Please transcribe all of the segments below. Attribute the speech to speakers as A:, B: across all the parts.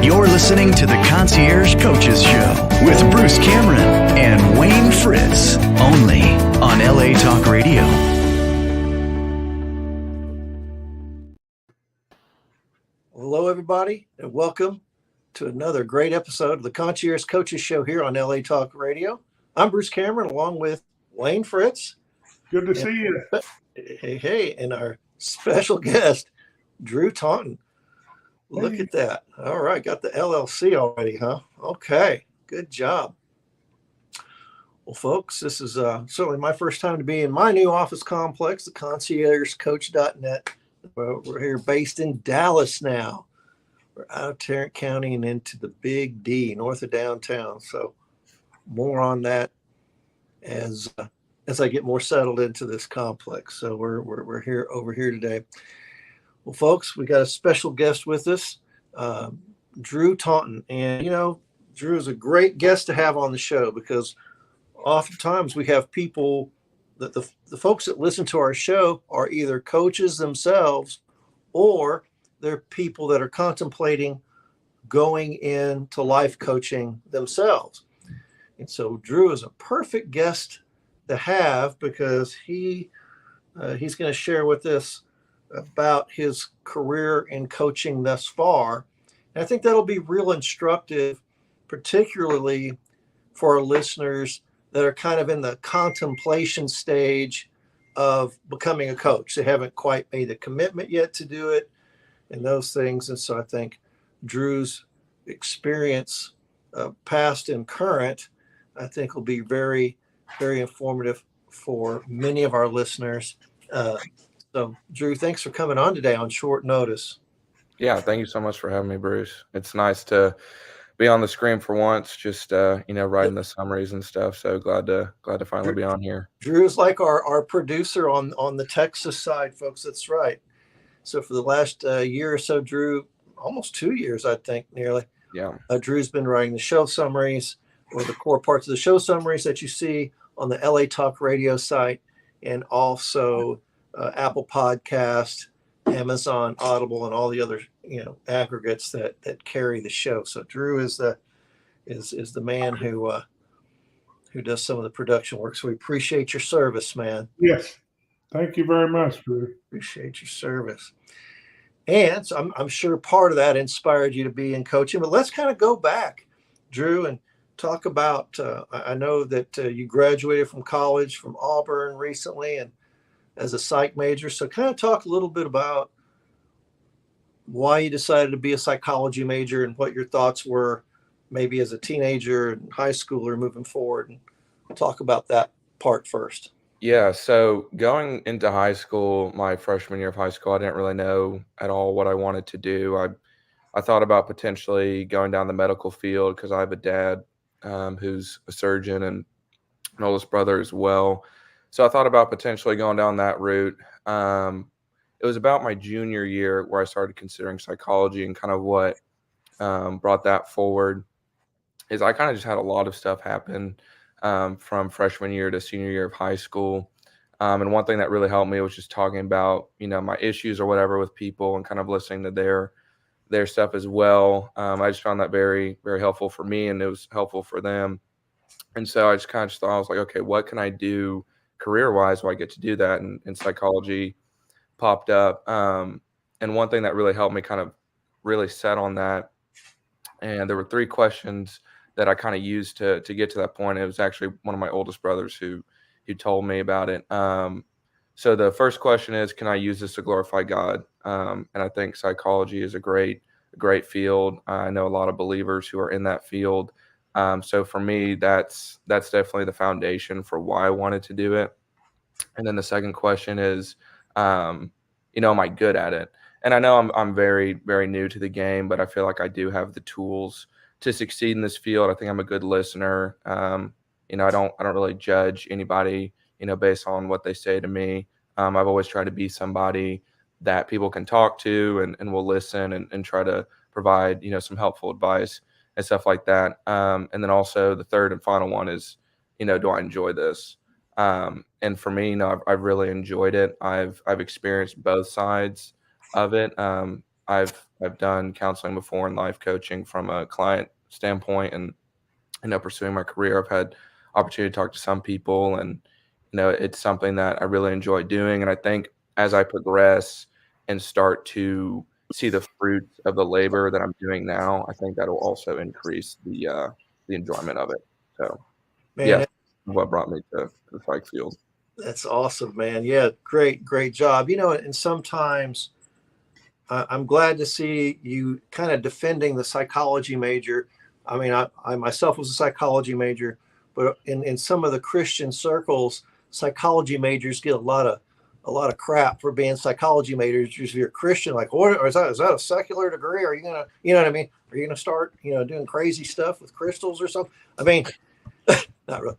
A: You're listening to the Concierge Coaches Show with Bruce Cameron and Wayne Fritz, only on LA Talk Radio.
B: Hello, everybody, and welcome to another great episode of the Concierge Coaches Show here on LA Talk Radio. I'm Bruce Cameron, along with Wayne Fritz.
C: Good to see you.
B: Hey, and our special guest, Drew Taunton. Look at that. All right, got the LLC already, huh? Okay, good job. Well, folks, this is certainly my first time to be in my new office complex, the conciergecoach.net. We're here based in Dallas now. We're out of Tarrant County and into the Big D, north of downtown. So more on that as I get more settled into this complex. So we're here over here today. Well, folks, we got a special guest with us, Drew Taunton. And, you know, Drew is a great guest to have on the show because oftentimes we have people that the folks that listen to our show are either coaches themselves or they're people that are contemplating going into life coaching themselves. And so Drew is a perfect guest to have because he's going to share with us about his career in coaching thus far. And I think that'll be real instructive, particularly for our listeners that are kind of in the contemplation stage of becoming a coach. They haven't quite made the commitment yet to do it and those things. And so I think Drew's experience, past and current, I think will be very, very informative for many of our listeners. So, Drew, thanks for coming on today on short notice.
D: Yeah, thank you so much for having me, Bruce. It's nice to be on the screen for once, just writing the summaries and stuff. So glad to finally be on here.
B: Drew is like our producer on the Texas side, folks. That's right. So for the last year or so, Drew, almost 2 years, I think, nearly.
D: Yeah.
B: Drew's been writing the show summaries or the core parts of the show summaries that you see on the LA Talk Radio site and also Apple Podcast, Amazon, Audible, and all the other aggregates that carry the show. So Drew is the man who does some of the production work. So we appreciate your service, man.
C: Yes, thank you very much, Drew.
B: Appreciate your service. And so I'm sure part of that inspired you to be in coaching. But let's kind of go back, Drew, and talk about. I know that you graduated from college from Auburn recently, and as a psych major. So kind of talk a little bit about why you decided to be a psychology major and what your thoughts were maybe as a teenager and high schooler moving forward, and talk about that part first.
D: Yeah, so going into high school, my freshman year of high school, I didn't really know at all what I wanted to do. I thought about potentially going down the medical field because I have a dad who's a surgeon and an oldest brother as well. So I thought about potentially going down that route. It was about my junior year where I started considering psychology, and kind of what brought that forward is I kind of just had a lot of stuff happen from freshman year to senior year of high school. And one thing that really helped me was just talking about, my issues or whatever with people and kind of listening to their stuff as well. I just found that very, very helpful for me, and it was helpful for them. And so I just kind of thought, I was like, okay, what can I do career-wise while I get to do that? And psychology popped up. And one thing that really helped me kind of really set on that, and there were 3 questions that I kind of used to get to that point. It was actually one of my oldest brothers who told me about it. So the first question is, can I use this to glorify God? And I think psychology is a great field. I know a lot of believers who are in that field. So for me, that's definitely the foundation for why I wanted to do it. And then the second question is, am I good at it? And I know I'm very, very new to the game, but I feel like I do have the tools to succeed in this field. I think I'm a good listener. I don't really judge anybody, based on what they say to me. I've always tried to be somebody that people can talk to and will listen and try to provide, some helpful advice and stuff like that. And then also the third and final one is, do I enjoy this? And for me, I've really enjoyed it. I've experienced both sides of it. I've I've done counseling before and life coaching from a client standpoint, and pursuing my career. I've had opportunity to talk to some people, and it's something that I really enjoy doing. And I think as I progress and start to see the fruits of the labor that I'm doing now, I think that'll also increase the enjoyment of it. So,
B: Man,
D: what brought me to the psych field.
B: that's awesome, man. Yeah, great job. And sometimes I'm glad to see you kind of defending the psychology major. I mean, I myself was a psychology major, but in some of the Christian circles, psychology majors get a lot of crap for being psychology majors. If you're a Christian, like, what, or is that a secular degree? Are you gonna, you know what I mean? Are you gonna start, doing crazy stuff with crystals or something? I mean, not really,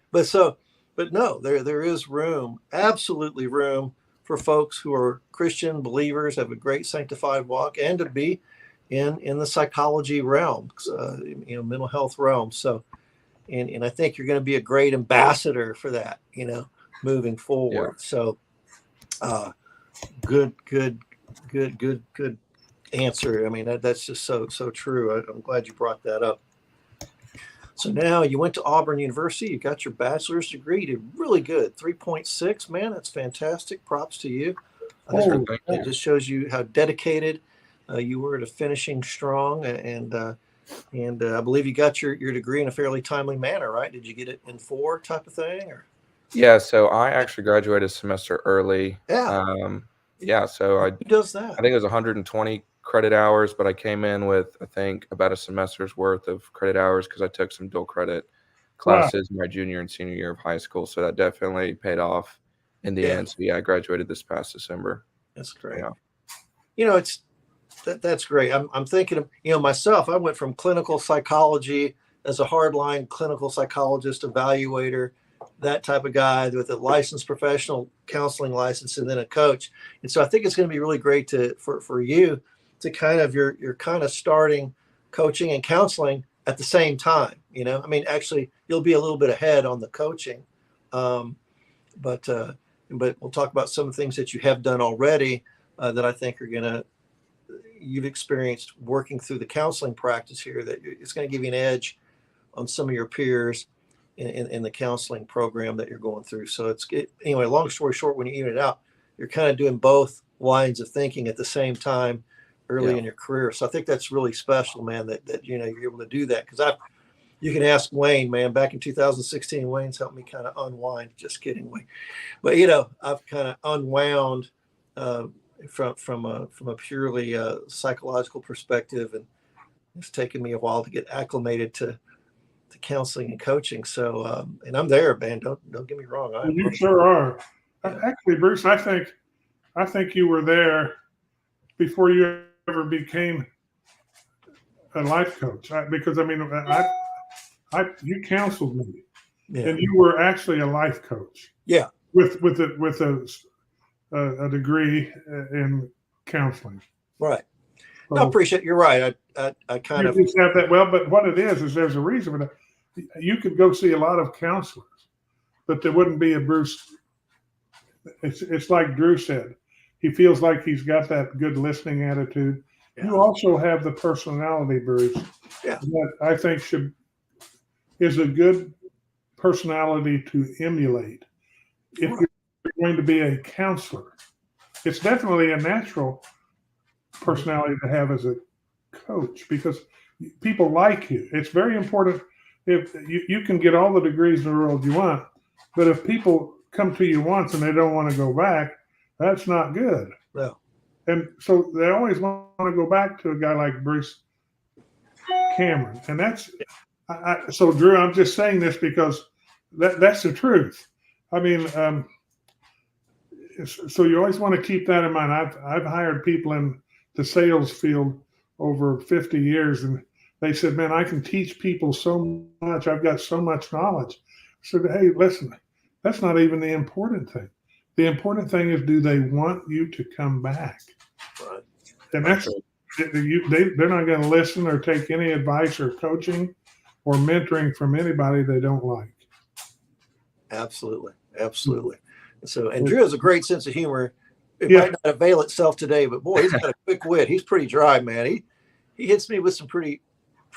B: but no, there is room, absolutely room for folks who are Christian believers, have a great sanctified walk, and to be in the psychology realm, mental health realm. So, and I think you're going to be a great ambassador for that, moving forward.
D: Yeah.
B: So, good answer. I mean, that's just so true. I'm glad you brought that up. So now you went to Auburn University, you got your bachelor's degree, you did really good. 3.6, man, that's fantastic. Props to you. It just shows you how dedicated you were to finishing strong, and I believe you got your degree in a fairly timely manner, right? Did you get it in 4 type of thing, or?
D: Yeah, so I actually graduated a semester early.
B: Yeah.
D: So
B: Who does that?
D: I think it was 120 credit hours, but I came in with, I think, about a semester's worth of credit hours because I took some dual credit classes my junior and senior year of high school. So that definitely paid off in the end. So yeah, I graduated this past December.
B: That's great.
D: Yeah.
B: That's great. I'm thinking of, myself, I went from clinical psychology as a hardline clinical psychologist, evaluator, that type of guy with a licensed professional counseling license, and then a coach. And so I think it's going to be really great for you to kind of, you're kind of starting coaching and counseling at the same time. I mean, actually you'll be a little bit ahead on the coaching. But we'll talk about some of the things that you have done already that I think you've experienced working through the counseling practice here, that it's going to give you an edge on some of your peers in the counseling program that you're going through. So anyway, long story short, when you even it out, you're kind of doing both lines of thinking at the same time early in your career. So I think that's really special, man, that you're able to do that. Because you can ask Wayne, man, back in 2016, Wayne's helped me kind of unwind. Just kidding, Wayne. But, I've kind of unwound from a purely psychological perspective, and it's taken me a while to get acclimated to counseling and coaching. So, and I'm there, man. Don't get me wrong.
C: You sure are. Yeah. Actually, Bruce, I think you were there before you ever became a life coach. Because I mean, you counseled me, and you were actually a life coach.
B: Yeah,
C: with a degree in counseling.
B: Right. So, no, I appreciate. You're right. I kind of
C: just have that. Well, but what it is there's a reason for that. You could go see a lot of counselors, but there wouldn't be a Bruce. It's like Drew said. He feels like he's got that good listening attitude. Yeah. You also have the personality, Bruce, that I think is a good personality to emulate if you're going to be a counselor. It's definitely a natural personality to have as a coach because people like you. It's very important. If you can get all the degrees in the world you want, but if people come to you once and they don't want to go back, that's not good.
B: No.
C: And so they always want to go back to a guy like Bruce Cameron. And that's so Drew, I'm just saying this because that's the truth. I mean, so you always want to keep that in mind. I've hired people in the sales field over 50 years, and they said, man, I can teach people so much. I've got so much knowledge. I said, hey, listen, that's not even the important thing. The important thing is, do they want you to come back?
B: Right.
C: And that's they're not going to listen or take any advice or coaching or mentoring from anybody they don't like.
B: Absolutely. So, and Drew has a great sense of humor. It might not avail itself today, but boy, he's got a quick wit. He's pretty dry, man. he hits me with some pretty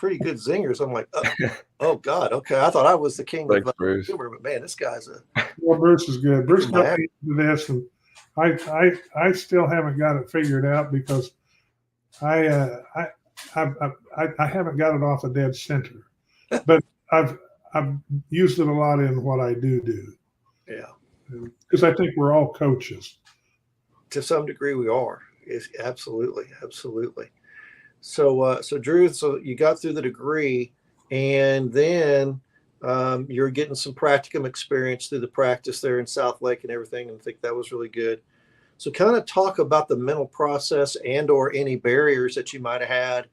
B: good zingers. I'm like, oh God, okay. I thought I was the king
D: Thanks,
B: of
D: Bruce.
B: humor, but man, this guy's a.
C: Well, Bruce is good. Bruce
B: my
C: got me into this, and I still haven't got it figured out because I haven't got it off a dead center, but I've used it a lot in what I do.
B: Yeah.
C: Because I think we're all coaches.
B: To some degree, we are. Is absolutely. So, Drew, so you got through the degree, and then you're getting some practicum experience through the practice there in South Lake and everything, and I think that was really good. So, kind of talk about the mental process and/or any barriers that you might have had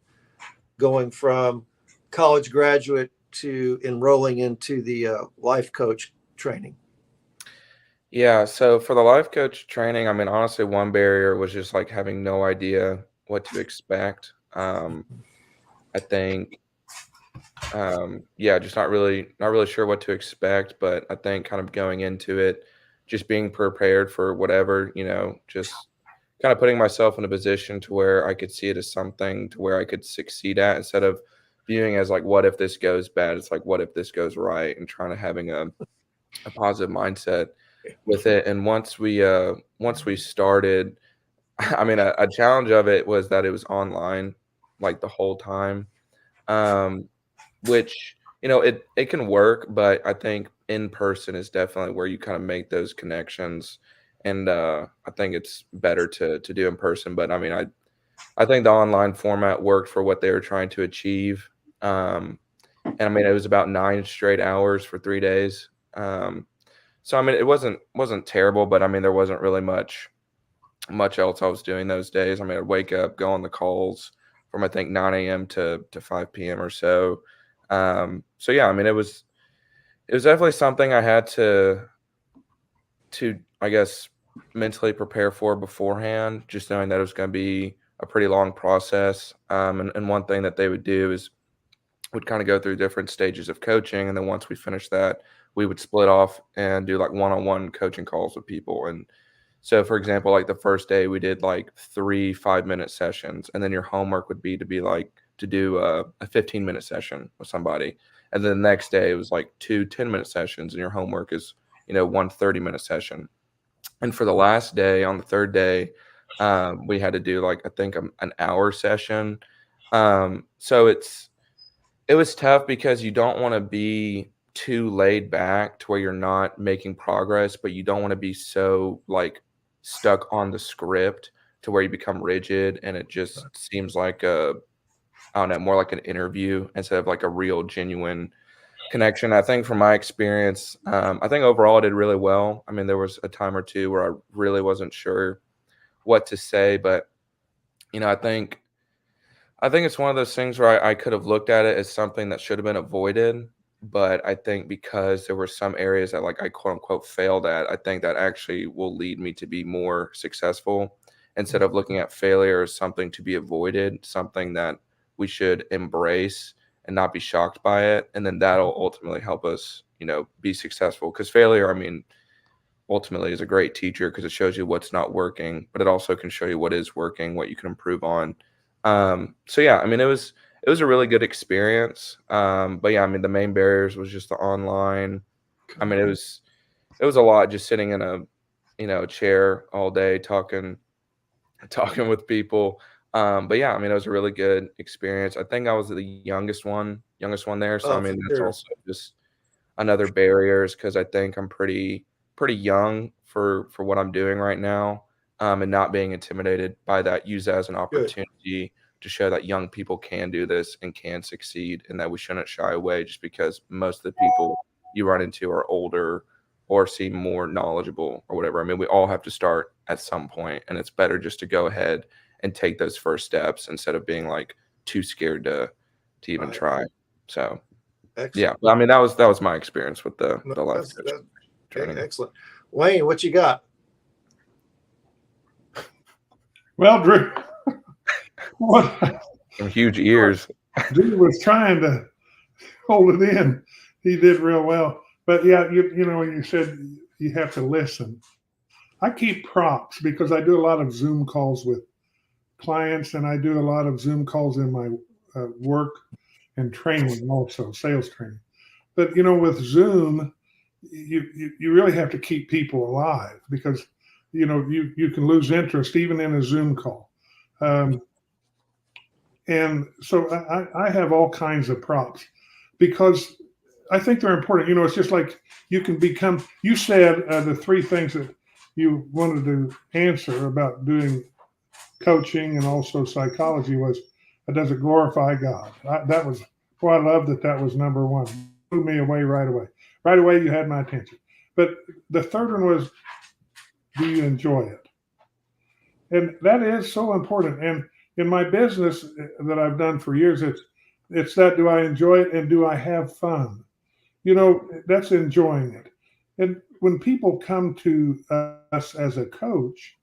B: going from college graduate to enrolling into the life coach training.
D: Yeah, so for the life coach training, I mean, honestly, one barrier was just like having no idea what to expect. I think, yeah, just not really sure what to expect, but I think kind of going into it, just being prepared for whatever, just kind of putting myself in a position to where I could see it as something to where I could succeed at instead of viewing as like, what if this goes bad? It's like, what if this goes right? And trying to having a positive mindset with it. And once we started, I mean, a challenge of it was that it was online like the whole time, which it can work, but I think in person is definitely where you kind of make those connections, and I think it's better to do in person. But I mean, I think the online format worked for what they were trying to achieve, and I mean, it was about 9 straight hours for 3 days. So I mean, it wasn't terrible, but I mean, there wasn't really much else I was doing those days. I mean, I'd wake up, go on the calls from I think 9 a.m. to 5 p.m. or so. So yeah, I mean, it was definitely something I had to I guess mentally prepare for beforehand, just knowing that it was going to be a pretty long process. And one thing that they would do is would kind of go through different stages of coaching, and then once we finished that, we would split off and do like one-on-one coaching calls with people. And so, for example, like the first day we did like 3 5-minute sessions, and then your homework would be to do a 15-minute session with somebody. And then the next day it was like 2 10-minute sessions, and your homework is, one 30-minute session. And for the last day, on the third day, we had to do like, I think an hour session. So it was tough because you don't want to be too laid back to where you're not making progress, but you don't want to be so like stuck on the script to where you become rigid and it just seems like I don't know, more like an interview instead of like a real genuine connection. I think from my experience, I think overall I did really well. I mean, there was a time or two where I really wasn't sure what to say, but I think it's one of those things where I could have looked at it as something that should have been avoided. But I think because there were some areas that like I quote unquote failed at, I think that actually will lead me to be more successful instead of looking at failure as something to be avoided, something that we should embrace and not be shocked by it. And then that'll ultimately help us, be successful. Because failure, I mean, ultimately is a great teacher because it shows you what's not working, but it also can show you what is working, what you can improve on. So yeah, I mean, it was a really good experience. But yeah, I mean, the main barriers was just the online. I mean, it was a lot just sitting in a chair all day talking with people. But yeah, I mean, it was a really good experience. I think I was the youngest one there. So I mean, that's also just another barrier is because I think I'm pretty young for what I'm doing right now. And not being intimidated by that, use that as an opportunity to show that young people can do this and can succeed, and that we shouldn't shy away just because most of the people you run into are older or seem more knowledgeable or whatever. I mean, we all have to start at some point, and it's better just to go ahead and take those first steps instead of being like too scared to even try. So, yeah, I mean, that was my experience with the life coaching training.
B: Excellent. Wayne, what you got?
C: Well, Drew,
D: Some huge ears.
C: Drew was trying to hold it in. He did real well. But yeah, when you said you have to listen, I keep props because I do a lot of Zoom calls with clients, and I do a lot of Zoom calls in my work and training, also sales training. But with Zoom, you really have to keep people alive, because you can lose interest even in a Zoom call. And so I have all kinds of props, because I think they're important. It's just like you can become, you said the 3 things that you wanted to answer about doing coaching and also psychology was, does it glorify God? I love that was number 1. Blew me away right away. Right away, you had my attention. But the third one was, do you enjoy it? And that is so important. And in my business that I've done for years, it's that, do I enjoy it and do I have fun? That's enjoying it. And when people come to us as a coach,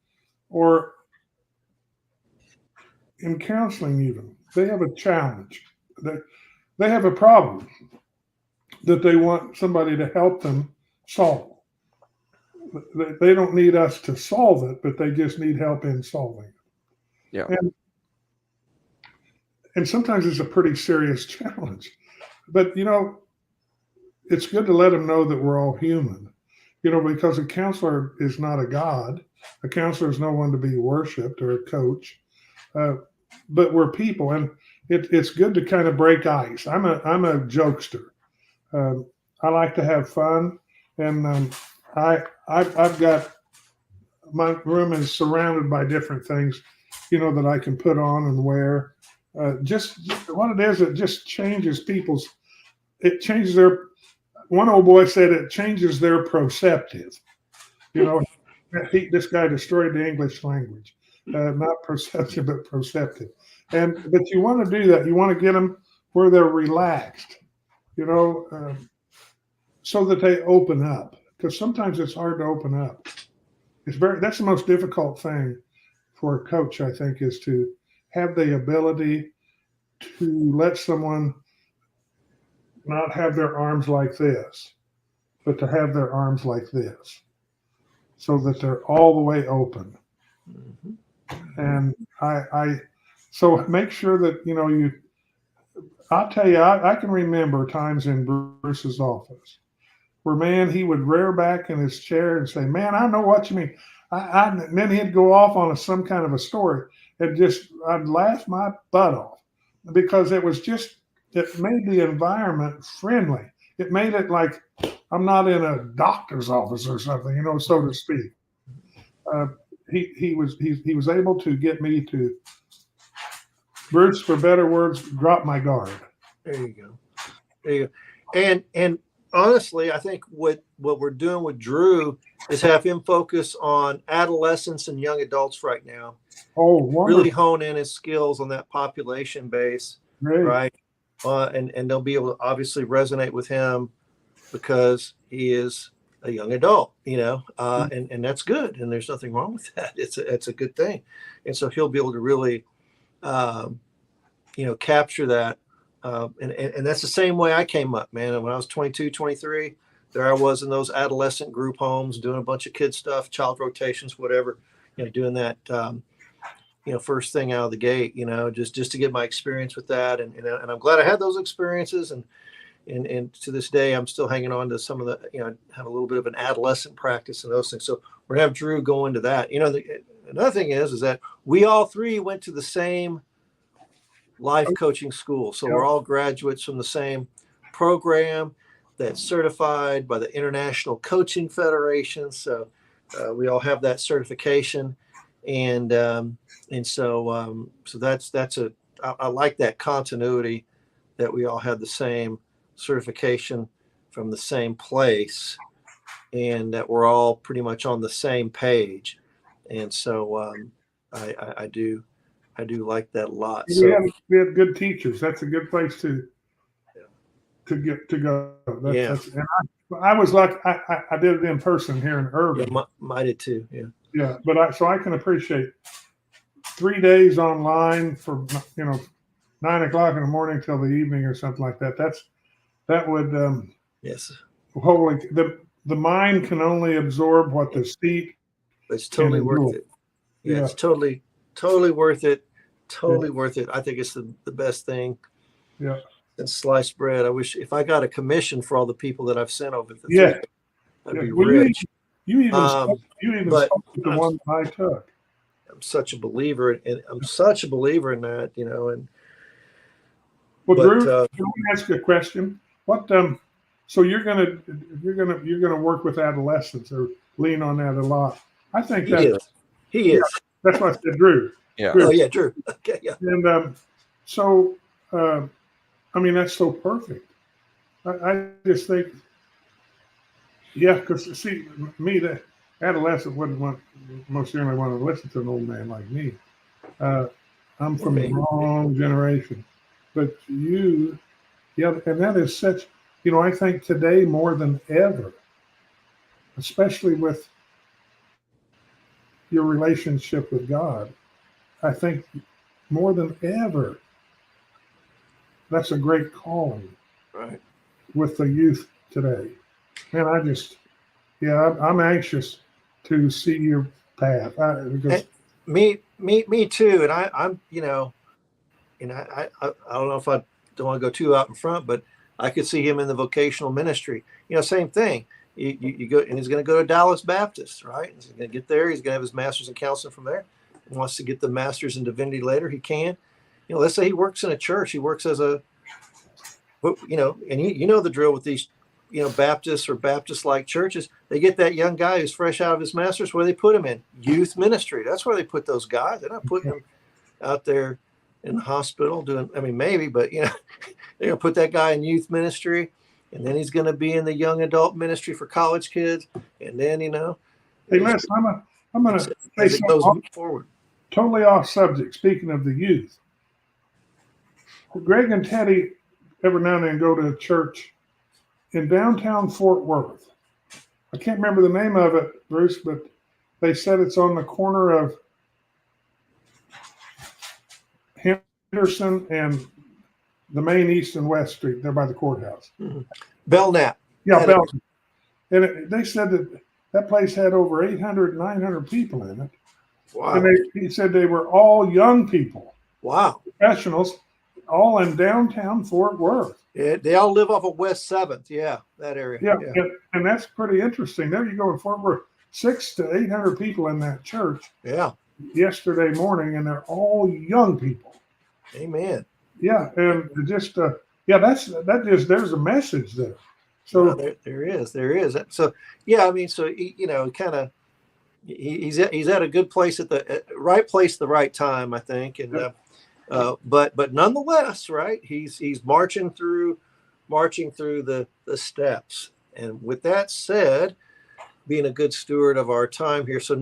C: or in counseling even, they have a challenge. They have a problem that they want somebody to help them solve. They don't need us to solve it, but they just need help in solving it.
D: Yeah.
C: And sometimes it's a pretty serious challenge. But, it's good to let them know that we're all human, because a counselor is not a god. A counselor is no one to be worshipped, or a coach. But we're people, and it's good to kind of break ice. I'm a jokester. I like to have fun, and I've got, my room is surrounded by different things, that I can put on and wear. Just what it is, it just changes it changes their, one old boy said it changes their perceptive. This guy destroyed the English language. Not perceptive, but perceptive. But you want to do that. You want to get them where they're relaxed, so that they open up. Because sometimes it's hard to open up. That's the most difficult thing for a coach, I think, is to have the ability to let someone not have their arms like this, but to have their arms like this, so that they're all the way open. Mm-hmm. And so make sure that, I'll tell you, I can remember times in Bruce's office where, man, he would rear back in his chair and say, man, I know what you mean. And then he'd go off on some kind of a story, and I'd laugh my butt off, because it made the environment friendly. It made it like I'm not in a doctor's office or something, so to speak. He was able to get me to, Bruce, for better words, drop my guard.
B: There you go. And honestly, I think what we're doing with Drew is have him focus on adolescents and young adults right now.
C: Oh, wonderful.
B: Really hone in his skills on that population base, right? And they'll be able to obviously resonate with him, because he is a young adult, and that's good. And there's nothing wrong with that. It's a good thing. And so he'll be able to really, capture that. And that's the same way I came up, man. When I was 22, 23, there I was in those adolescent group homes doing a bunch of kid stuff, child rotations, whatever, doing that, first thing out of the gate, just to get my experience with that. And I'm glad I had those experiences. And to this day, I'm still hanging on to some of the, have a little bit of an adolescent practice and those things. So we're going to have Drew go into that. Another thing is that we all 3 went to the same life coaching school. So we're all graduates from the same program that's certified by the International Coaching Federation. So we all have that certification. And so I like that continuity, that we all have the same certification from the same place, and that we're all pretty much on the same page. And so I do like that a lot.
C: We have good teachers. That's a good place to go. And I was lucky. I did it in person here in Irving.
B: Yeah, I did too. Yeah.
C: Yeah, but I can appreciate 3 days online for 9 o'clock in the morning till the evening or something like that. That would
B: yes.
C: Holy, the mind can only absorb what the seat.
B: It's totally worth it. Yeah, it's totally worth it. Totally worth it. I think it's the best thing.
C: Yeah.
B: And sliced bread. I wish if I got a commission for all the people that I've sent over the
C: Yeah.
B: three, I'd
C: Yeah.
B: be
C: Well,
B: rich.
C: you even
B: Um, but
C: spoke with the one that I took.
B: I'm such a believer, and I'm such a believer in that, And
C: Well,
B: but
C: Drew, can I ask you a question? What so you're gonna work with adolescents or lean on that a lot. I think
B: he is.
C: that's what I said, Drew.
D: Yeah.
C: Drew.
B: Oh yeah, Drew. Okay, yeah.
C: And so I mean that's so perfect. I just think, yeah, because see me, the adolescent wouldn't most certainly want to listen to an old man like me. I'm from the wrong generation, but you, yeah, and that is such. I think today more than ever, especially with your relationship with God, I think more than ever, that's a great calling.
B: Right.
C: With the youth today. Man, I'm anxious to see your path. Because
B: me too. And I'm, I don't know if I don't want to go too out in front, but I could see him in the vocational ministry. Same thing. You go, and he's going to go to Dallas Baptist, right? He's going to get there. He's going to have his master's in counseling from there. He wants to get the master's in divinity later. He can. Let's say he works in a church. He works as a, and the drill with these, Baptists or Baptist-like churches. They get that young guy who's fresh out of his master's. Where they put him in? Youth ministry. That's where they put those guys. They're not putting them out there in the hospital doing. I mean, maybe, but they're gonna put that guy in youth ministry, and then he's gonna be in the young adult ministry for college kids, and then
C: Hey, Les, I'm gonna say
B: something forward.
C: Totally off subject. Speaking of the youth, Greg and Teddy every now and then go to a church in downtown Fort Worth. I can't remember the name of it, Bruce, but they said it's on the corner of Henderson and the main East and West Street, there by the courthouse.
B: Mm-hmm. Belknap.
C: Yeah, Belknap. And they said that place had over 800, 900 people in it.
B: Wow.
C: And he said they were all young people.
B: Wow.
C: Professionals, all in downtown Fort Worth.
B: Yeah, they all live off of West 7th. Yeah, that area.
C: Yeah. And that's pretty interesting. There you go in Fort Worth. 600 to 800 people in that church.
B: Yeah.
C: Yesterday morning, and they're all young people.
B: Amen.
C: Yeah, and just there's a message there. So
B: there is. So yeah, I mean, so kind of he's at a good place at the right place, the right time, I think, and but nonetheless, right? He's marching through the steps, and with that said, being a good steward of our time here. So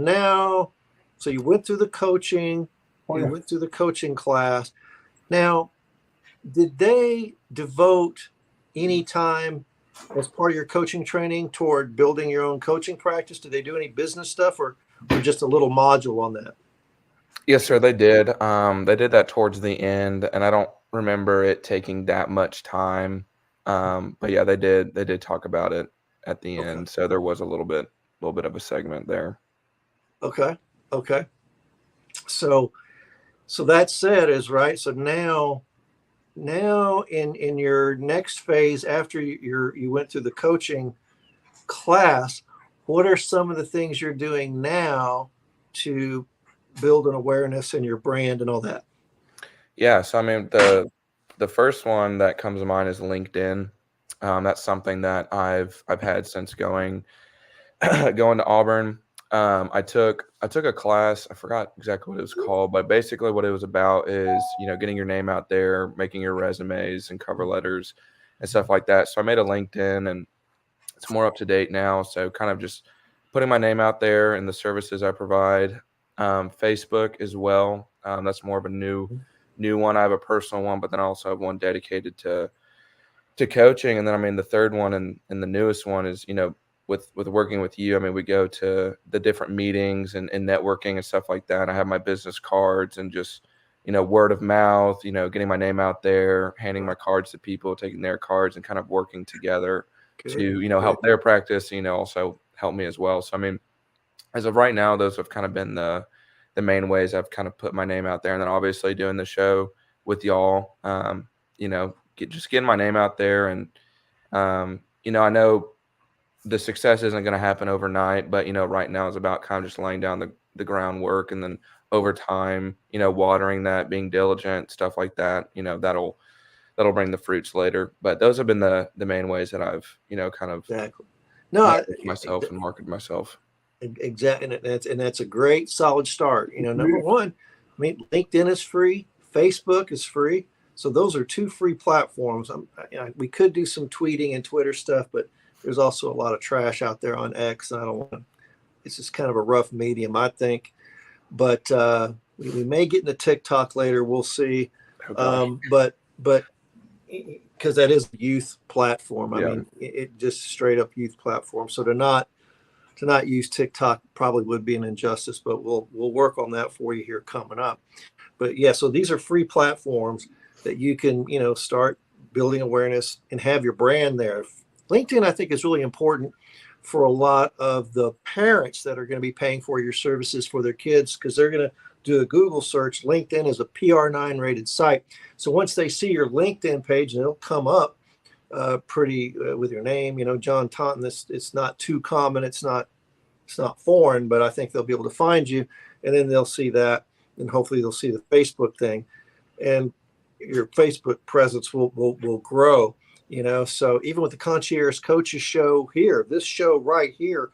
B: you went through the coaching, went through the coaching class. Now, did they devote any time as part of your coaching training toward building your own coaching practice? Did they do any business stuff or just a little module on that?
D: Yes, sir, they did. They did that towards the end, and I don't remember it taking that much time. But yeah, they did talk about it at the end. So there was a little bit of a segment there. Okay.
B: So that said is right. So now in your next phase after you went through the coaching class, what are some of the things you're doing now to build an awareness in your brand and all that?
D: Yeah. So I mean, the first one that comes to mind is LinkedIn. That's something that I've had since going to Auburn. I took a class. I forgot exactly what it was called, but basically what it was about is, getting your name out there, making your resumes and cover letters and stuff like that. So I made a LinkedIn, and it's more up to date now. So kind of just putting my name out there and the services I provide. Facebook as well. That's more of a new one. I have a personal one, but then I also have one dedicated to coaching. And then, I mean, the third one and the newest one is, with working with you, I mean, we go to the different meetings and networking and stuff like that. I have my business cards and just, word of mouth, getting my name out there, handing my cards to people, taking their cards and kind of working together to, help their practice, also help me as well. So, I mean, as of right now, those have kind of been the main ways I've kind of put my name out there. And then obviously doing the show with y'all, just getting my name out there. And, I know the success isn't going to happen overnight, but, right now is about kind of just laying down the groundwork, and then over time, watering that, being diligent, stuff like that, that'll bring the fruits later. But those have been the main ways that I've, kind of
B: Exactly. No,
D: myself and marketed myself.
B: Exactly, and that's a great solid start. Number one, I mean, LinkedIn is free, Facebook is free, so those are two free platforms. We could do some tweeting and Twitter stuff, but there's also a lot of trash out there on X, and I don't want. It's just kind of a rough medium, I think. But we may get into TikTok later. We'll see. But because that is a youth platform. I mean, it just straight up youth platform. So to not use TikTok probably would be an injustice, but we'll work on that for you here coming up. But yeah, so these are free platforms that you can, start building awareness and have your brand there. LinkedIn, I think, is really important for a lot of the parents that are going to be paying for your services for their kids, because they're going to do a Google search. LinkedIn is a PR9 rated site. So once they see your LinkedIn page, and it'll come up pretty with your name, John Taunton. It's not too common. It's not foreign, but I think they'll be able to find you, and then they'll see that, and hopefully they'll see the Facebook thing, and your Facebook presence will grow. So even with the Concierge Coaches show here, this show right here,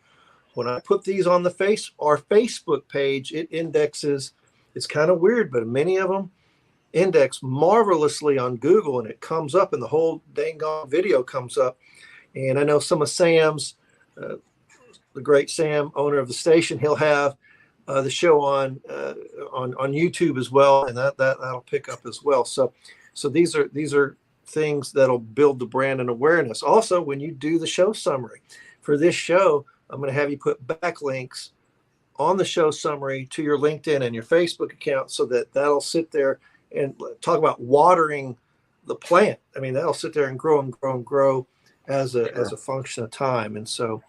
B: when I put these on our Facebook page, it indexes. It's kind of weird, but many of them index marvelously on Google, and it comes up, and the whole dang gone video comes up. And I know some of Sam's, the great Sam, owner of the station, he'll have the show on YouTube as well, and that'll pick up as well. So these are things that'll build the brand and awareness. Also, when you do the show summary for this show, I'm going to have you put backlinks on the show summary to your LinkedIn and your Facebook account, so that'll sit there and talk about watering the plant. I mean, that'll sit there and grow and grow and grow as a function of time. And so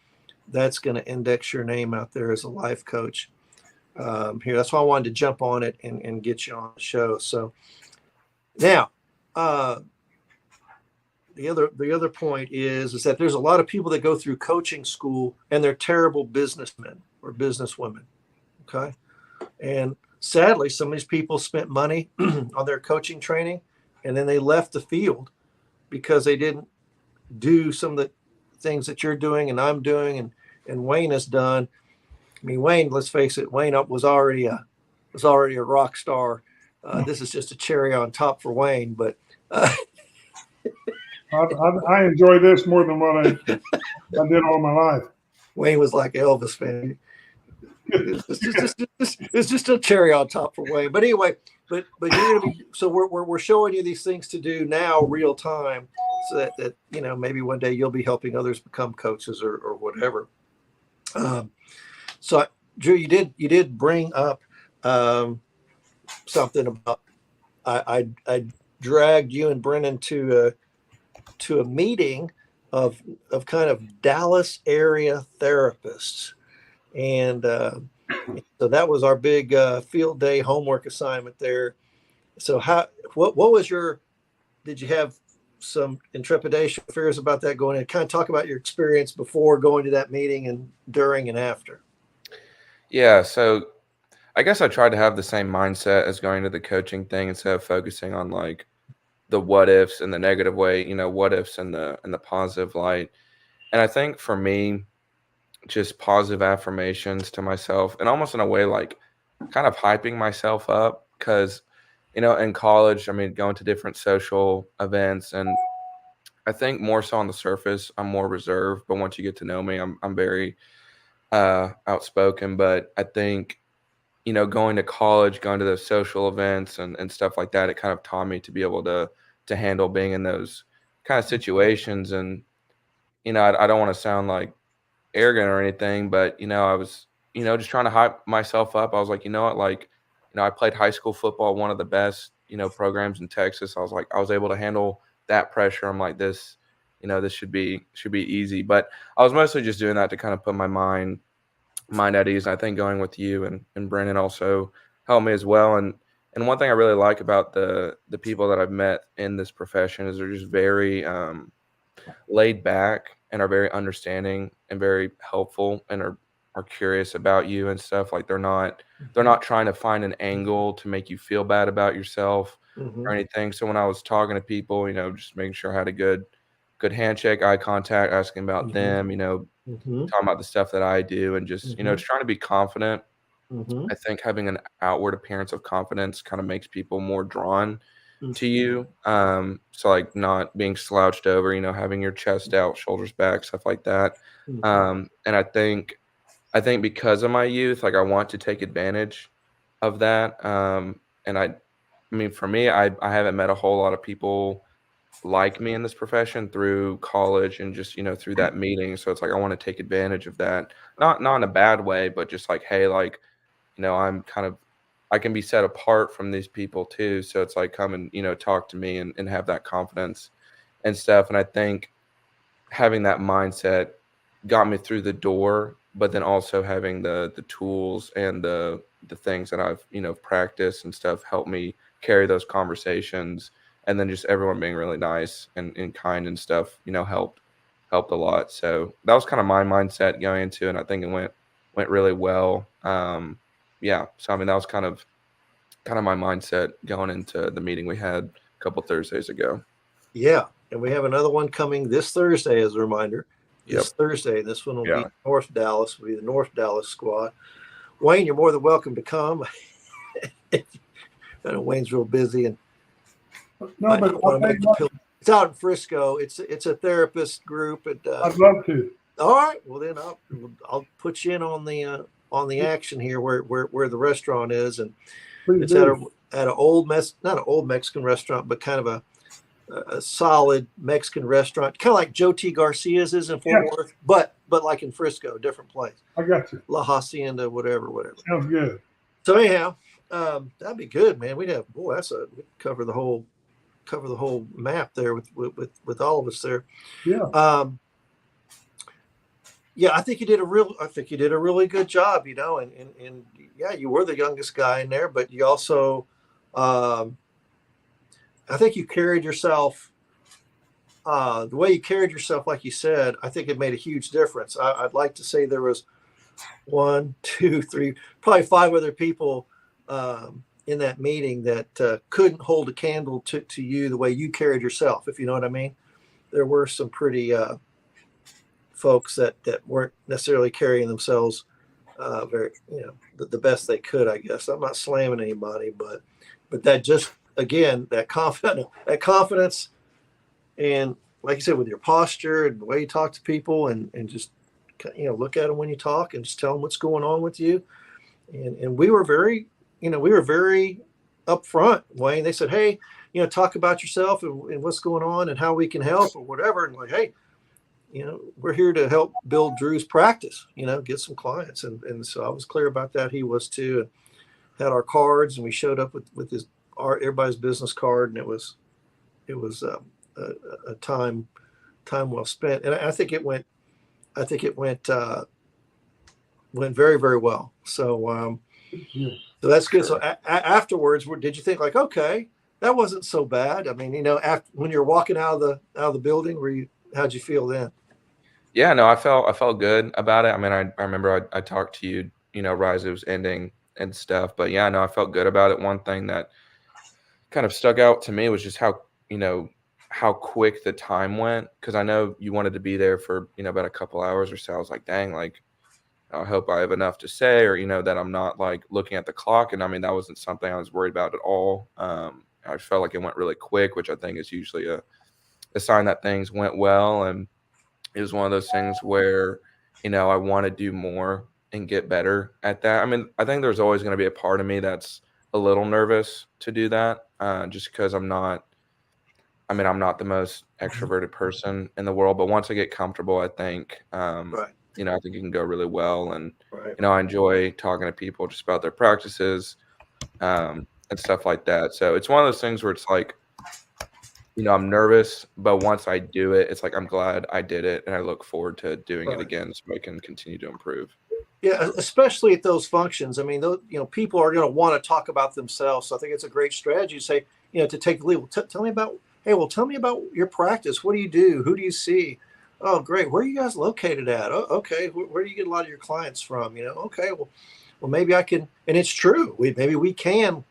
B: that's going to index your name out there as a life coach here. That's why I wanted to jump on it and get you on the show. So now, the other point is that there's a lot of people that go through coaching school and they're terrible businessmen or businesswomen. Okay. And sadly, some of these people spent money on their coaching training, and then they left the field because they didn't do some of the things that you're doing and I'm doing and Wayne has done. I mean, Wayne, let's face it, Wayne was already a rock star. This is just a cherry on top for Wayne, but
C: I enjoy this more than what I did all my life.
B: Wayne was like Elvis, man. It's just a cherry on top for Wayne. But anyway, but you're gonna be, so we're showing you these things to do now, real time, so that maybe one day you'll be helping others become coaches or whatever. So Drew, you did bring up something about I dragged you and Brennan to a meeting of kind of Dallas area therapists. And so that was our big field day homework assignment there. So what was did you have some intrepidation, fears about that going in? Kind of talk about your experience before going to that meeting and during and after.
D: Yeah. So I guess I tried to have the same mindset as going to the coaching thing, instead of focusing on like the what ifs in the negative way, what ifs in the positive light. And I think for me, just positive affirmations to myself, and almost in a way like kind of hyping myself up, because in college, I mean, going to different social events, and I think more so on the surface I'm more reserved, but once you get to know me, I'm very outspoken. But I think going to college, going to those social events and stuff like that, it kind of taught me to be able to handle being in those kind of situations. And I don't want to sound like arrogant or anything, but I was just trying to hype myself up. I was like, I played high school football, one of the best programs in Texas. I was able to handle that pressure. I'm like, this should be easy. But I was mostly just doing that to kind of put my mind mind at ease. I think going with you and Brandon also helped me as well. And one thing I really like about the people that I've met in this profession is they're just very laid back and are very understanding and very helpful and are curious about you and stuff. Like they're not trying to find an angle to make you feel bad about yourself or anything. So when I was talking to people, just making sure I had a good handshake, eye contact, asking about them, talking about the stuff that I do, and just just trying to be confident. I think having an outward appearance of confidence kind of makes people more drawn to you. So like not being slouched over, having your chest out, shoulders back, stuff like that. And I think because of my youth, like I want to take advantage of that. And I mean, for me, I haven't met a whole lot of people like me in this profession through college and just, through that meeting. So it's like, I want to take advantage of that. Not in a bad way, but just like, hey, like, I can be set apart from these people too. So it's like, come and, talk to me and have that confidence and stuff. And I think having that mindset got me through the door, but then also having the tools and the things that I've, practiced and stuff helped me carry those conversations. And then just everyone being really nice and kind and stuff, helped a lot. So that was kind of my mindset going into it. And I think it went really well. Yeah. So, I mean, that was kind of my mindset going into the meeting we had a couple Thursdays ago.
B: Yeah. And we have another one coming this Thursday as a reminder. This Thursday. This one will be North Dallas, will be the North Dallas squad. Wayne, you're more than welcome to come. I know Wayne's real busy and it's out in Frisco. It's a therapist group.
C: I'd love to.
B: All right. Well, then I'll put you in on the action here where the restaurant is, and it's at an old not an old Mexican restaurant, but kind of a solid Mexican restaurant, kind of like Joe T. Garcia's is in Fort Worth, but like in Frisco, different place.
C: I got you.
B: La Hacienda, whatever.
C: Sounds good.
B: So anyhow, that'd be good, man. We'd we'd cover the whole map there with all of us there.
C: Yeah.
B: Yeah, I think you did a really good job, and yeah, you were the youngest guy in there, but you also, I think you carried yourself, the way you carried yourself, like you said, I think it made a huge difference. I'd like to say there was 1, 2, 3, probably 5 other people in that meeting that couldn't hold a candle to you the way you carried yourself, if you know what I mean. There were some pretty folks that weren't necessarily carrying themselves very, the best they could, I guess. I'm not slamming anybody, but that just, again, that confidence, and like you said, with your posture and the way you talk to people, and just look at them when you talk and just tell them what's going on with you. And we were very upfront, Wayne. They said, hey, talk about yourself and what's going on and how we can help or whatever. And like, hey, we're here to help build Drew's practice, get some clients. And so I was clear about that. He was too, and had our cards, and we showed up with everybody's business card, and it was a time well spent. And I think it went very, very well. So, so that's good. Sure. So afterwards, did you think like, okay, that wasn't so bad? I mean, when you're walking out of the building, how'd you feel then?
D: Yeah, no, I felt good about it. I mean, I remember I talked to you, right as it was ending and stuff. But yeah, no, I felt good about it. One thing that kind of stuck out to me was just how quick the time went, because I know you wanted to be there for about a couple hours or so. I was like, dang, like I hope I have enough to say, or that I'm not like looking at the clock. And I mean, that wasn't something I was worried about at all. I felt like it went really quick, which I think is usually a sign that things went well. And it was one of those things where I want to do more and get better at that. I mean, I think there's always going to be a part of me that's a little nervous to do that, just because I'm not the most extroverted person in the world. But once I get comfortable, I think,
B: right.
D: I think it can go really well. And, right. I enjoy talking to people just about their practices and stuff like that. So it's one of those things where it's like, I'm nervous, but once I do it, it's like, I'm glad I did it, and I look forward to doing it again so I can continue to improve.
B: Yeah, especially at those functions. I mean, those, people are going to want to talk about themselves. So I think it's a great strategy to say, to take the lead. Well, tell me about, hey, well, tell me about your practice. What do you do? Who do you see? Oh, great. Where are you guys located at? Oh, okay. Where do you get a lot of your clients from? Okay, well, maybe I can, and it's true. Maybe we can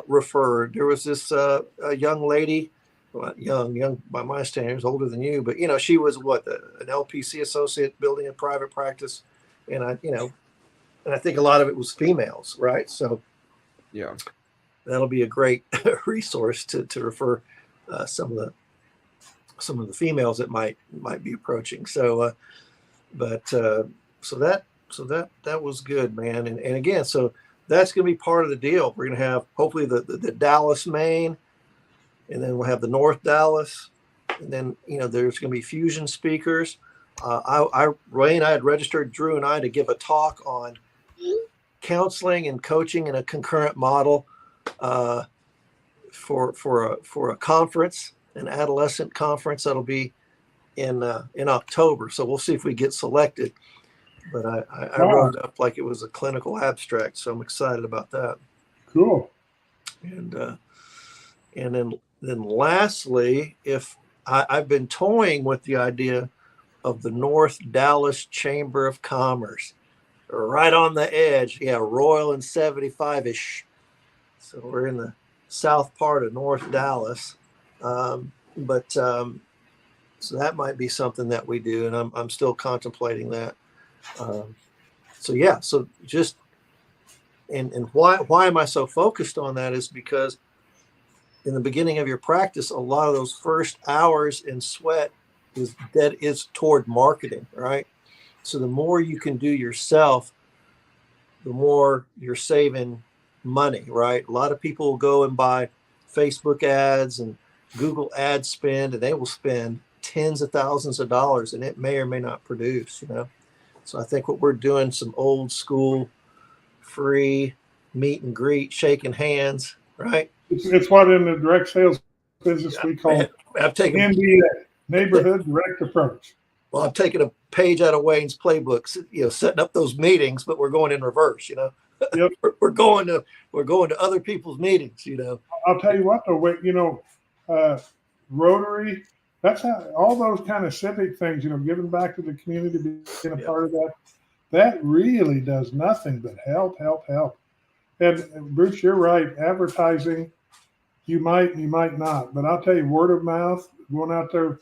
B: refer. There was this a young lady, well, young by my standards, older than you, but she was an LPC associate building a private practice, and I think a lot of it was females, right? So
D: Yeah.
B: that'll be a great resource to refer some of the females that might be approaching. So, so that was good, man. And again, so that's going to be part of the deal. We're going to have hopefully the Dallas main, and then we'll have the North Dallas, and then there's going to be fusion speakers. Ray and I had registered Drew and I to give a talk on counseling and coaching in a concurrent model for a conference, an adolescent conference that'll be in October. So we'll see if we get selected. But I wrote it up like it was a clinical abstract, so I'm excited about that.
C: Cool.
B: And then lastly, if I've been toying with the idea of the North Dallas Chamber of Commerce, right on the edge. Yeah, Royal and 75-ish. So we're in the south part of North Dallas. So that might be something that we do, and I'm still contemplating that. So just and why am I so focused on that is because in the beginning of your practice, a lot of those first hours in sweat is toward marketing, right? So the more you can do yourself, the more you're saving money, right? A lot of people will go and buy Facebook ads and Google ad spend, and they will spend tens of thousands of dollars, and it may or may not produce, So I think what we're doing, some old school free meet and greet, shaking hands, right?
C: It's what in the direct sales business we call NDA, neighborhood direct approach.
B: Well, I'm taking a page out of Wayne's playbook, setting up those meetings, but we're going in reverse,
C: Yep.
B: we're going to other people's meetings,
C: I'll tell you what, though, Rotary, that's how all those kind of civic things, giving back to the community, being a part of that really does nothing but help. And Bruce, you're right. Advertising, you might not, but I'll tell you, word of mouth, going out there,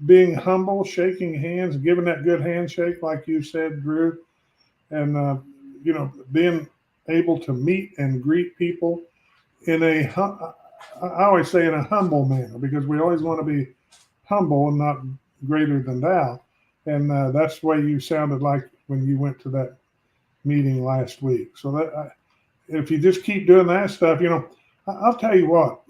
C: being humble, shaking hands, giving that good handshake, like you said, Drew, and being able to meet and greet people in I always say in a humble manner, because we always want to be humble and not greater than thou. And that's the way you sounded like when you went to that meeting last week. So that if you just keep doing that stuff, I'll tell you what,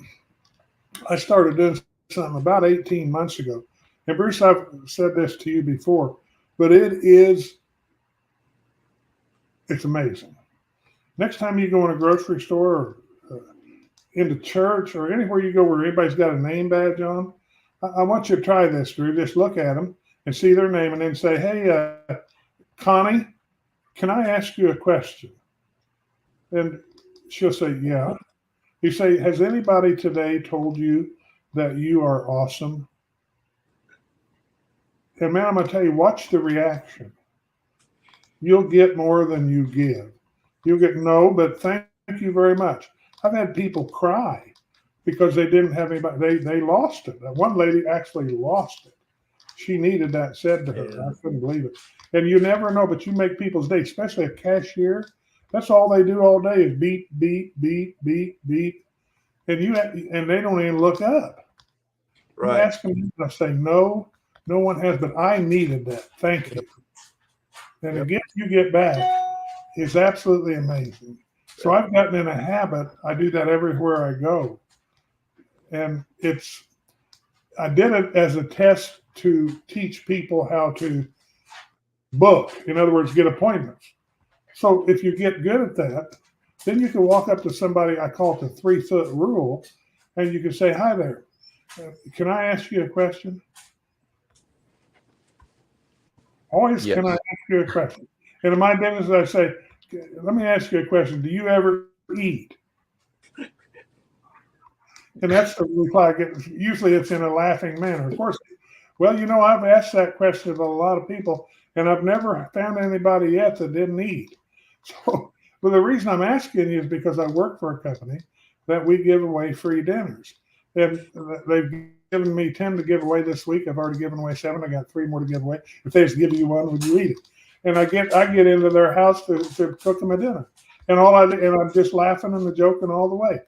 C: I started doing something about 18 months ago. And Bruce, I've said this to you before, but it's amazing. Next time you go in a grocery store or into church or anywhere you go where anybody's got a name badge on, I want you to try this, Drew. Just look at them and see their name and then say, hey, Connie, can I ask you a question? And she'll say, yeah. You say, has anybody today told you that you are awesome? And man, I'm going to tell you, watch the reaction. You'll get more than you give. You'll get no, but thank you very much. I've had people cry because they didn't have anybody. They lost it. One lady actually lost it. She needed that said to her. Yeah. I couldn't believe it. And you never know, but you make people's day, especially a cashier. That's all they do all day is beep, beep, beep, beep, beep. And they don't even look up. Right. You ask them, I say, no one has, but I needed that. Thank you. And the gift you get back is absolutely amazing. So I've gotten in a habit. I do that everywhere I go. And I did it as a test to teach people how to book. In other words, get appointments. So if you get good at that, then you can walk up to somebody, I call it the 3-foot rule, and you can say, hi there. Can I ask you a question? Always, yes. Can I ask you a question? And in my business, I say, let me ask you a question. Do you ever eat? And that's the reply I get. Usually it's in a laughing manner. Of course, well, I've asked that question to a lot of people, and I've never found anybody yet that didn't eat. So, well, the reason I'm asking you is because I work for a company that we give away free dinners. And they've given me 10 to give away this week. I've already given away 7. I got 3 more to give away. If they just give you one, would you eat it? And I get into their house to cook them a dinner. And I'm just laughing and joking all the way.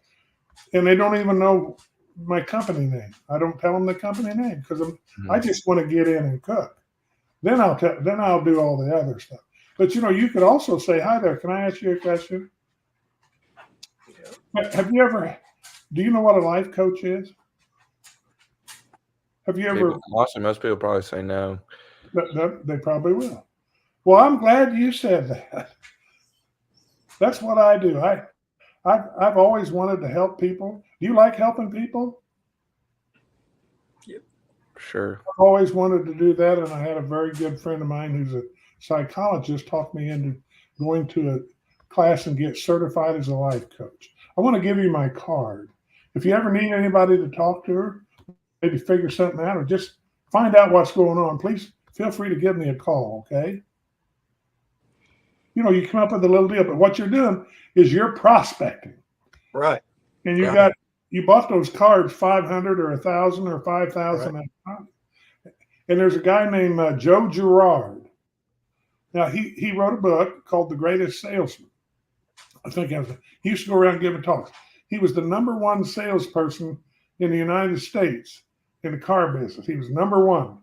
C: And they don't even know my company name. I don't tell them the company name because I just want to get in and cook. Then I'll do all the other stuff. But you could also say, "Hi there, can I ask you a question?" Yeah. Do you know what a life coach is? Have you ever?
D: Honestly, most people probably say no.
C: They probably will. Well, I'm glad you said that. That's what I do. I've always wanted to help people. Do you like helping people?
B: Yep.
D: Sure.
C: I've always wanted to do that, and I had a very good friend of mine who's a psychologist talked me into going to a class and get certified as a life coach. I want to give you my card. If you ever need anybody to talk to her, maybe figure something out or just find out what's going on, please feel free to give me a call, okay? You come up with a little deal, but what you're doing is you're prospecting.
B: Right.
C: And you bought those cards 500 or 1,000 or 5,000 at a time. And there's a guy named Joe Girard. Now, he wrote a book called The Greatest Salesman. I think he used to go around giving talks. He was the #1 salesperson in the United States in the car business. He was number one.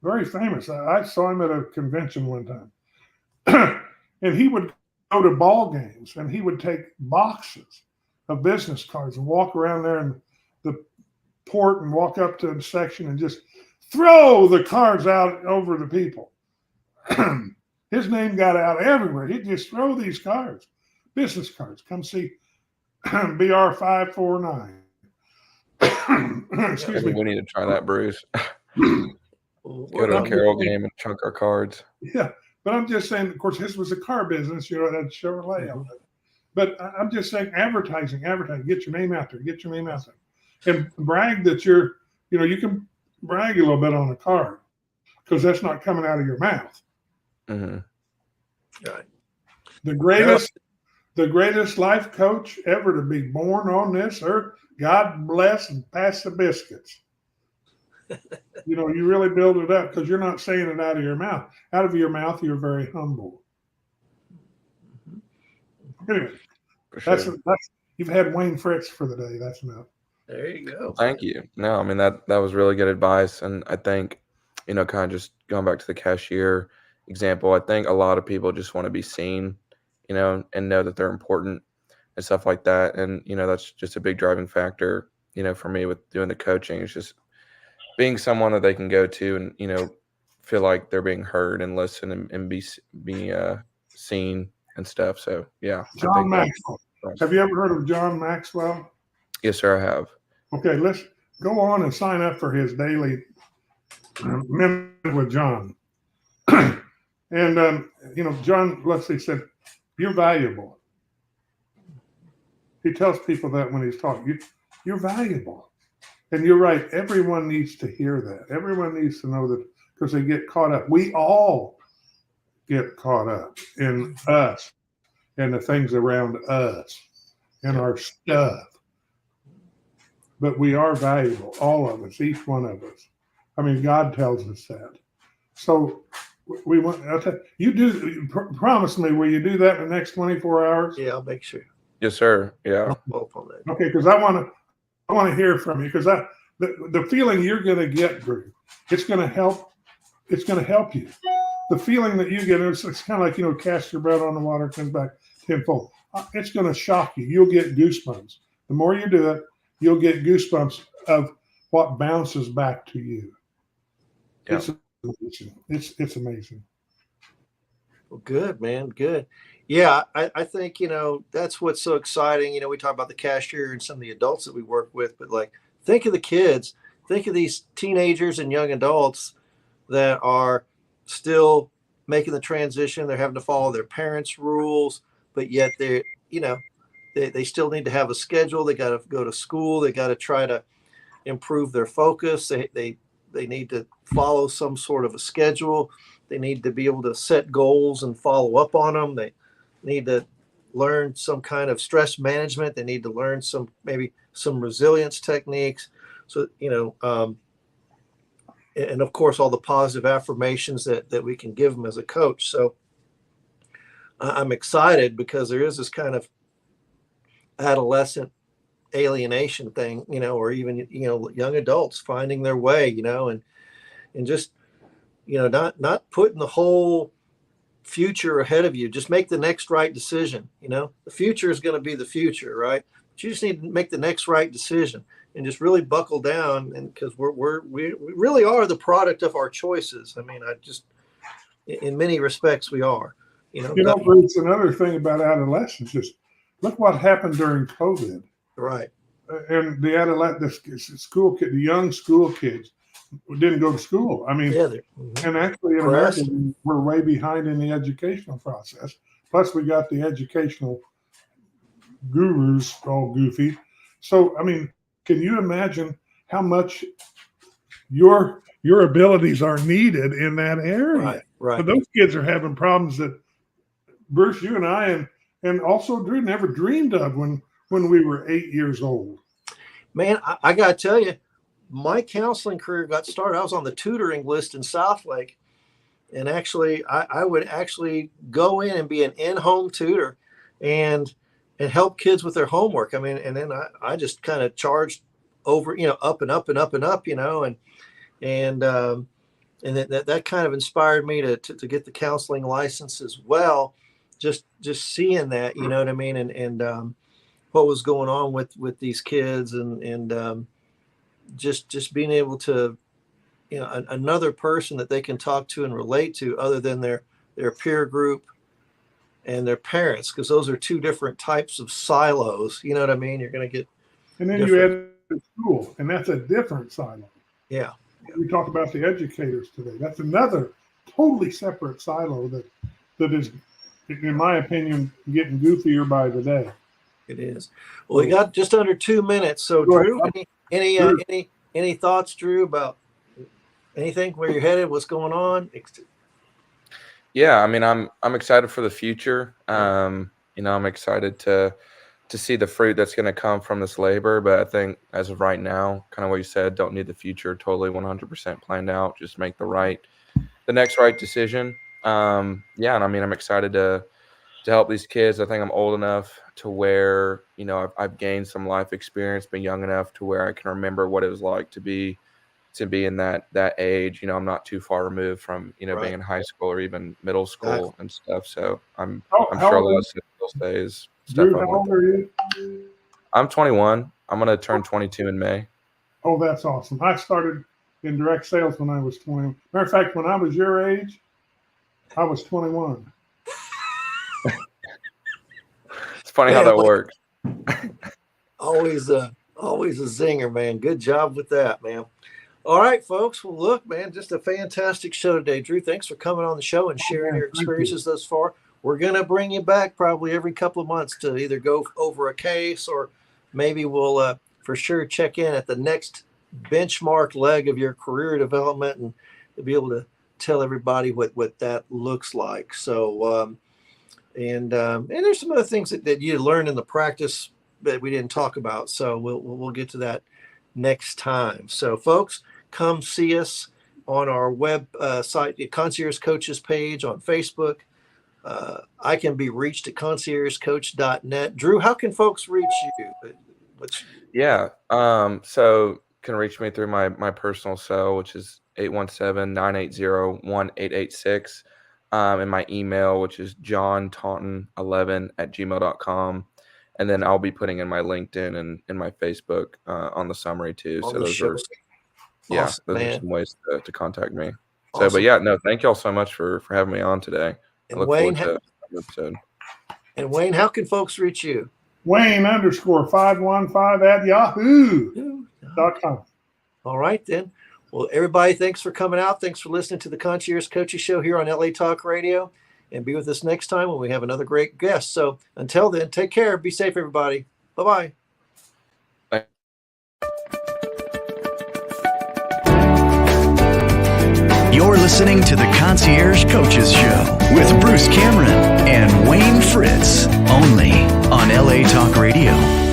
C: Very famous. I saw him at a convention one time. And he would go to ball games and he would take boxes of business cards and walk around there in the port and walk up to a section and just throw the cards out over the people. His name got out everywhere. He'd just throw these cards, business cards. Come see BR 549. Excuse me.
D: We need to try that, Bruce. Go to a Carroll game and chunk our cards.
C: Yeah, but I'm just saying, of course, this was a car business, it had Chevrolet on it. But I'm just saying advertising, get your name out there, and brag that you can brag a little bit on a card because that's not coming out of your mouth.
D: Mm-hmm.
B: Right.
C: The greatest life coach ever to be born on this earth. God bless and pass the biscuits. You really build it up because you're not saying it out of your mouth. Out of your mouth, you're very humble. Anyway, that's you've had Wayne Fritz for the day. That's enough.
B: There you go.
D: Thank you. No, I mean that was really good advice, and I think kind of just going back to the cashier example, I think a lot of people just want to be seen, and know that they're important and stuff like that, and that's just a big driving factor, for me with doing the coaching. It's just being someone that they can go to and feel like they're being heard and listen and be seen and stuff. So yeah.
C: John Maxwell. Have you ever heard of John Maxwell?
D: Yes, sir, I have.
C: Okay, let's go on and sign up for his daily Minute with John. And John Leslie said, "You're valuable." He tells people that when he's talking, you're valuable. And you're right. Everyone needs to hear that. Everyone needs to know that because they get caught up. We all get caught up in us and the things around us and our stuff. But we are valuable, all of us, each one of us. I mean, God tells us that. So we want you do promise me, will you do that in the next 24 hours?
B: Yeah, I'll make sure.
D: Yes, sir. Yeah.
C: Okay, because I want to hear from you because the feeling you're going to get, Drew, it's going to help. It's going to help you. The feeling that you get, it's kind of like cast your bread on the water, comes back tenfold. It's going to shock you. You'll get goosebumps. The more you do it, you'll get goosebumps of what bounces back to you. Yeah. It's amazing.
B: Well, good, man. Good. Yeah, I think, that's what's so exciting. We talk about the cashier and some of the adults that we work with, but think of the kids, think of these teenagers and young adults that are still making the transition. They're having to follow their parents' rules, but yet they're, they still need to have a schedule. They got to go to school. They got to try to improve their focus. They need to follow some sort of a schedule. They need to be able to set goals and follow up on them. They need to learn some kind of stress management. They need to learn maybe some resilience techniques. So, and of course, all the positive affirmations that we can give them as a coach. So I'm excited because there is this kind of adolescent alienation thing, or even, young adults finding their way, and just, not putting the whole future ahead of you. Just make the next right decision. The future is going to be the future, right? But you just need to make the next right decision and just really buckle down. And because we really are the product of our choices. I mean, in many respects we are,
C: It's another thing about adolescence is look what happened during COVID.
B: Right.
C: And the young school kids didn't go to school. I mean, and actually in America, we're way behind in the educational process. Plus, we got the educational gurus all goofy. So, I mean, can you imagine how much your abilities are needed in that area?
B: Right.
C: But those kids are having problems that Bruce, you and I, and also Drew never dreamed of when we were 8 years old.
B: Man, I got to tell you, my counseling career got started. I was on the tutoring list in Southlake, and actually, I would actually go in and be an in-home tutor, and help kids with their homework. I mean, and then I just kind of charged over, up and up and up and up, and that kind of inspired me to get the counseling license as well. Just seeing that, you know what I mean, and what was going on with these kids, and just being able to, another person that they can talk to and relate to other than their peer group and their parents, because those are two different types of silos. You know what I mean? You're going to get. And
C: then you add school, and that's a different silo.
B: Yeah.
C: We talked about the educators today. That's another totally separate silo that is, in my opinion, getting goofier by the day.
B: It is. Well, we got just under 2 minutes. So, Drew, any thoughts, Drew, about anything, where you're headed, what's going on?
D: Yeah, I mean, I'm excited for the future. I'm excited to see the fruit that's going to come from this labor. But I think as of right now, kind of what you said, don't need the future totally 100% planned out. Just make the next right decision. And I mean, I'm excited to help these kids. I think I'm old enough to where, I've gained some life experience, been young enough to where I can remember what it was like to be in that age. I'm not too far removed from, being in high school or even middle school and stuff. So I'm sure a lot of those days.
C: Drew, how old are you?
D: I'm 21. I'm going to turn 22 in May.
C: Oh, that's awesome. I started in direct sales when I was 20. Matter of fact, when I was your age, I was 21.
D: It's funny how that works.
B: Always a zinger, man. Good job with that, man. All right, folks. Well, look, man, just a fantastic show today. Drew, thanks for coming on the show and sharing your experiences thus far. We're going to bring you back probably every couple of months to either go over a case, or maybe we'll for sure check in at the next benchmark leg of your career development and be able to tell everybody what that looks like. So, and there's some other things that you learn in the practice that we didn't talk about. So we'll get to that next time. So, folks, come see us on our web site, the Concierge Coaches page on Facebook. I can be reached at conciergecoach.net. Drew, how can folks reach you?
D: So can reach me through my personal cell, which is 817-980-1886, and my email, which is johntaunton11@gmail.com. And then I'll be putting in my LinkedIn and in my Facebook on the summary too. So those are those are some ways to contact me.
B: Awesome.
D: So, but thank y'all so much for having me on today.
B: And
D: I look
B: Wayne,
D: forward to the episode.
B: And Wayne, how can folks reach you?
C: Wayne_515 at yahoo.com.
B: All right, then. Well, Well, everybody, thanks for coming out. Thanks for listening to the Concierge Coaches Show here on LA Talk Radio. And be with us next time when we have another great guest. So until then, take care. Be safe, everybody. Bye-bye.
A: You're listening to the Concierge Coaches Show with Bruce Cameron and Wayne Fritz, only on LA Talk Radio.